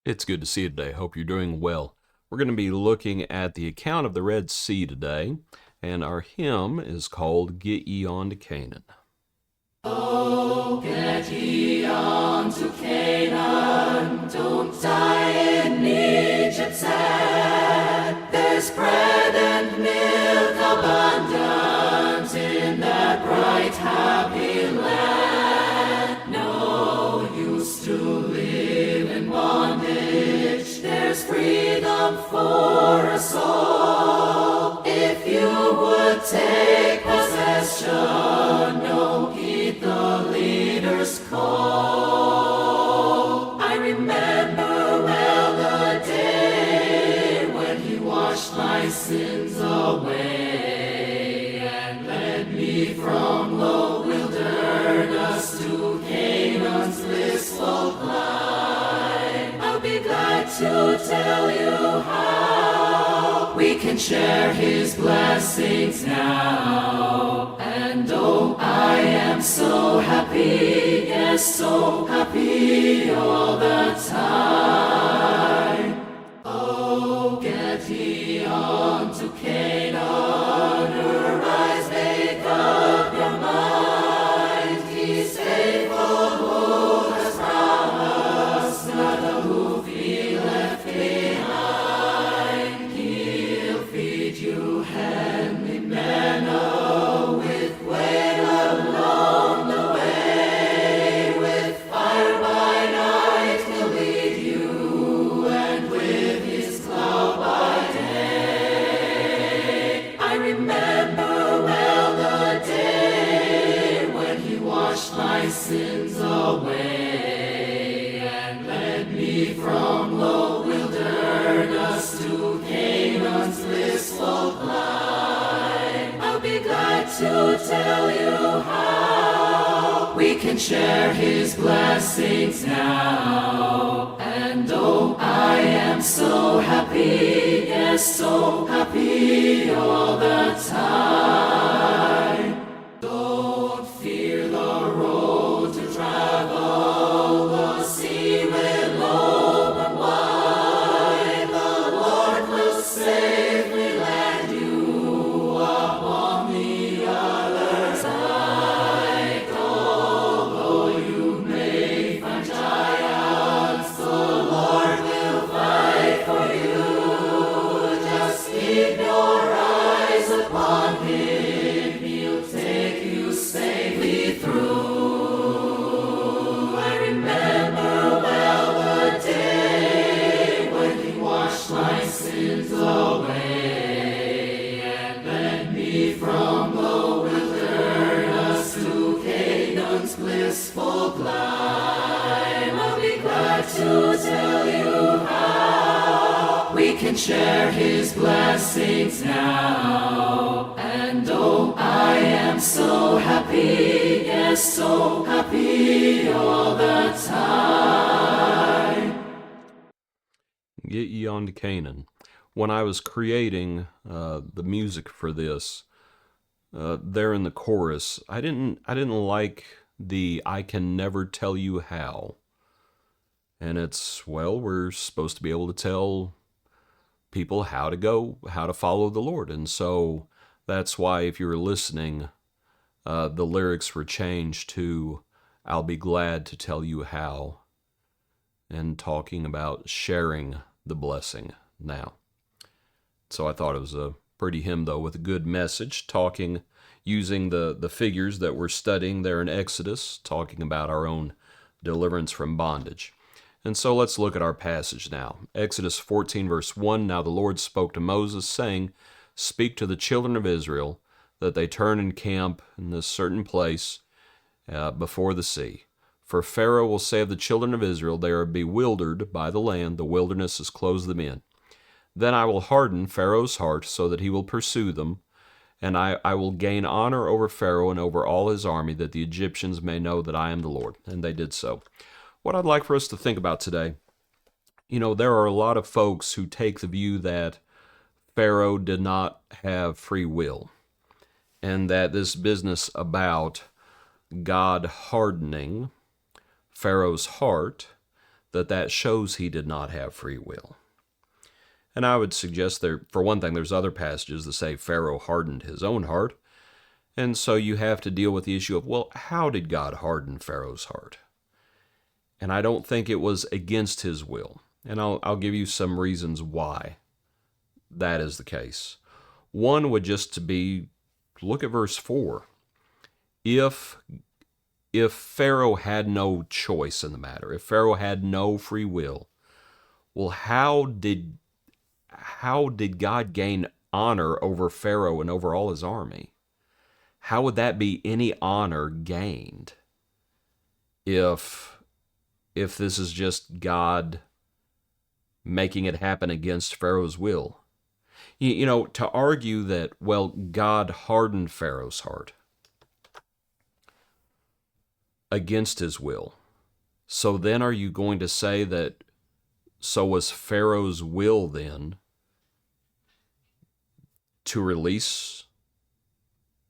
It's good to see you today. Hope you're doing well. We're going to be looking at the account of the Red Sea today, and our hymn is called Get Ye On To Canaan. Oh, get ye on to Canaan, don't die in Egypt's sand. There's bread and milk abundant in that bright, happy land. No use to live in bondage, there's freedom for us all. If you would take possession, no heed the leader's call. I remember well the day when he washed my sins away and led me from the wilderness to Canaan's blissful clime. I'll be glad to tell you how we can share his blessings now. And oh, I am so happy, yes, so happy all the time. Oh, get ye on to Canaan, arise, make up your mind. He's faithful who has promised, not a hoof he left behind. He'll feed you heavenly manna with quail along the way. With fire by night he'll lead you, and with his cloud by day. I remember well the day when he washed my sins away and led me from the wilderness to Canaan's blissful clime. I'll be glad to tell you how we can share his blessings now. And oh, I am so happy, yes, so happy all the time. Don't fear the road to travel, the sea will open wide. The Lord will safely land you upon the other side. Although you may find giants, the Lord will fight for you. Just keep your eyes upon him, he'll take you safely through. I remember well the day when he washed my sins away and led me from the wilderness to Canaan's blissful clime. I'll be glad to tell you how we can share his blessings now. And oh, I am so happy, yes, so happy all the time. Get Ye On To Canaan. When I was creating the music for this, there in the chorus, I didn't like the "I can never tell you how." And it's, well, we're supposed to be able to tell people how to go, how to follow the Lord. And so that's why, if you were listening, the lyrics were changed to "I'll be glad to tell you how," and talking about sharing the blessing now. So I thought it was a pretty hymn, though, with a good message, talking, using the figures that we're studying there in Exodus, talking about our own deliverance from bondage. And so let's look at our passage now. Exodus 14, verse 1, Now the Lord spoke to Moses, saying, Speak to the children of Israel, that they turn and camp in this certain place before the sea. For Pharaoh will say of the children of Israel, They are bewildered by the land, the wilderness has closed them in. Then I will harden Pharaoh's heart, so that he will pursue them, and I will gain honor over Pharaoh and over all his army, that the Egyptians may know that I am the Lord. And they did so. What I'd like for us to think about today, there are a lot of folks who take the view that Pharaoh did not have free will, and that this business about God hardening Pharaoh's heart, that shows he did not have free will. And I would suggest there, for one thing, there's other passages that say Pharaoh hardened his own heart. And so you have to deal with the issue of, well, how did God harden Pharaoh's heart? And I don't think it was against his will. And I'll give you some reasons why that is the case. One would just to be, look at verse 4. If Pharaoh had no choice in the matter, if Pharaoh had no free will, well, how did God gain honor over Pharaoh and over all his army? How would that be any honor gained if this is just God making it happen against Pharaoh's will? You know, to argue that, well, God hardened Pharaoh's heart against his will. So then are you going to say that, so was Pharaoh's will then to release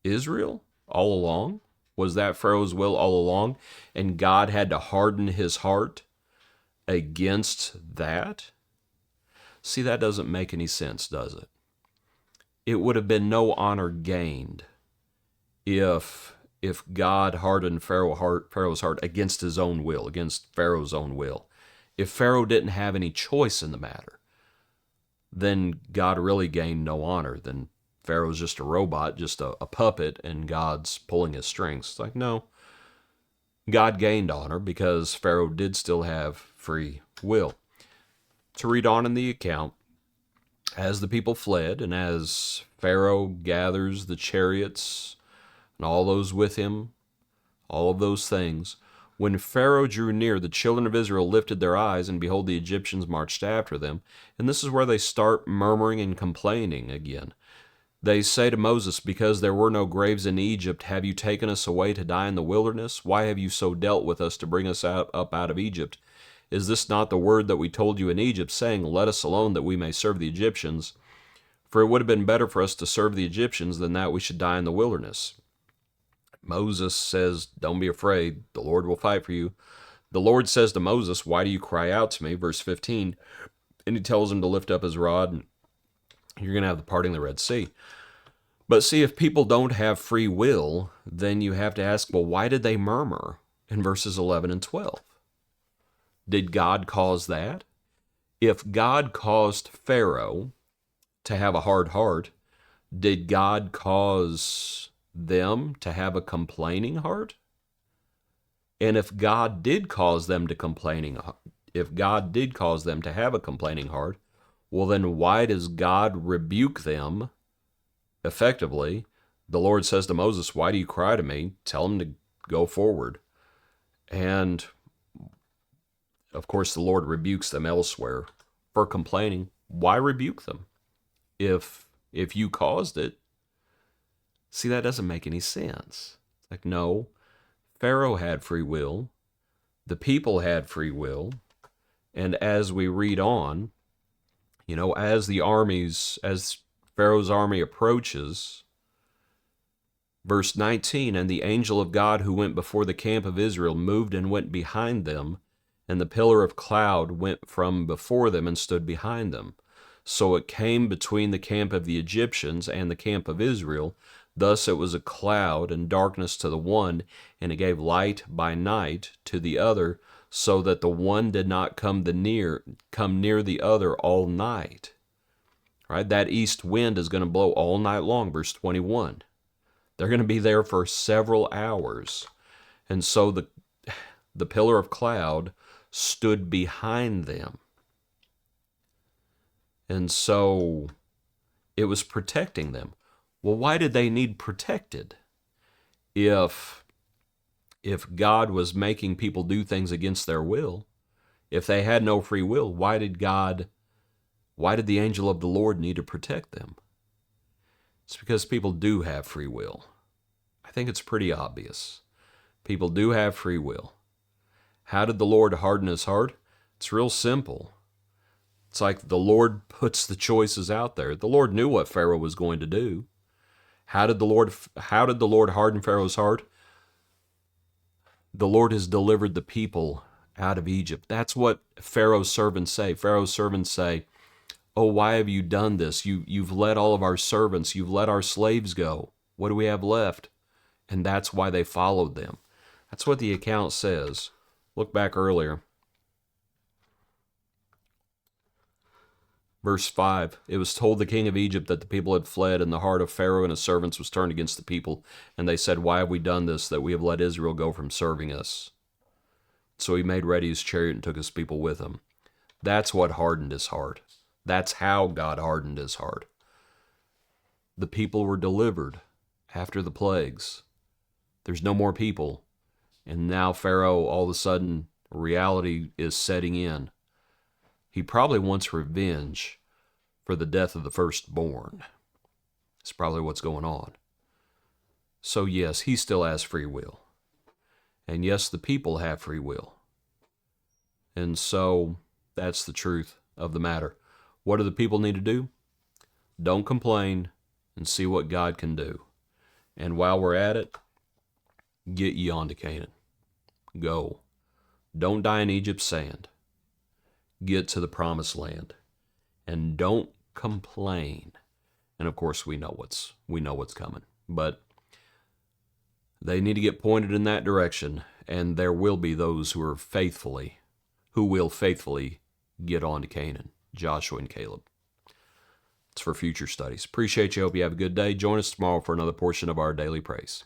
Israel all along? Was that Pharaoh's will all along? And God had to harden his heart against that? See, that doesn't make any sense, does it? It would have been no honor gained if God hardened Pharaoh's heart against his own will, against Pharaoh's own will. If Pharaoh didn't have any choice in the matter, then God really gained no honor. Then Pharaoh's just a robot, just a puppet, and God's pulling his strings. It's like, no. God gained honor because Pharaoh did still have free will. To read on in the account, as the people fled, and as Pharaoh gathers the chariots and all those with him, all of those things, when Pharaoh drew near, the children of Israel lifted their eyes, and behold, the Egyptians marched after them. And this is where they start murmuring and complaining again. They say to Moses, because there were no graves in Egypt, have you taken us away to die in the wilderness? Why have you so dealt with us to bring us up out of Egypt? Is this not the word that we told you in Egypt, saying, let us alone that we may serve the Egyptians? For it would have been better for us to serve the Egyptians than that we should die in the wilderness. Moses says, don't be afraid, the Lord will fight for you. The Lord says to Moses, why do you cry out to me? Verse 15, and he tells him to lift up his rod, and you're going to have the parting of the Red Sea. But see, if people don't have free will, then you have to ask, well, why did they murmur in verses 11 and 12? Did God cause that? If God caused Pharaoh to have a hard heart, did God cause them to have a complaining heart? And if God did cause them to have a complaining heart, well, then why does God rebuke them effectively? The Lord says to Moses, why do you cry to me? Tell them to go forward. And of course, the Lord rebukes them elsewhere for complaining. Why rebuke them if you caused it? See, that doesn't make any sense. It's like, no, Pharaoh had free will. The people had free will. And as we read on, you know, as Pharaoh's army approaches, verse 19, and the angel of God who went before the camp of Israel moved and went behind them, and the pillar of cloud went from before them and stood behind them. So it came between the camp of the Egyptians and the camp of Israel. Thus it was a cloud and darkness to the one, and it gave light by night to the other, so that the one did not come near the other all night. Right? That east wind is going to blow all night long, verse 21. They're going to be there for several hours. And so the pillar of cloud stood behind them. And so it was protecting them. Well, why did they need protected? If God was making people do things against their will, if they had no free will, why did the angel of the Lord need to protect them? It's because people do have free will. I think it's pretty obvious. People do have free will. How did the Lord harden his heart? It's real simple. It's like the Lord puts the choices out there. The Lord knew what Pharaoh was going to do. How did the Lord harden Pharaoh's heart? The Lord has delivered the people out of Egypt. That's what Pharaoh's servants say. Pharaoh's servants say, "Oh, why have you done this? You've let all of our servants, you've let our slaves go. What do we have left?" And that's why they followed them. That's what the account says. Look back earlier. Verse 5, it was told the king of Egypt that the people had fled, and the heart of Pharaoh and his servants was turned against the people. And they said, "Why have we done this, that we have let Israel go from serving us?" So he made ready his chariot and took his people with him. That's what hardened his heart. That's how God hardened his heart. The people were delivered after the plagues. There's no more people. And now Pharaoh, all of a sudden, reality is setting in. He probably wants revenge for the death of the firstborn. That's probably what's going on. So yes, he still has free will. And yes, the people have free will. And so that's the truth of the matter. What do the people need to do? Don't complain and see what God can do. And while we're at it, get ye on to Canaan. Go. Don't die in Egypt's sand. Get to the promised land. And don't complain. And of course we know what's coming. But they need to get pointed in that direction, and there will be those who will faithfully get on to Canaan. Joshua and Caleb. It's for future studies. Appreciate you. Hope you have a good day. Join us tomorrow for another portion of our daily praise.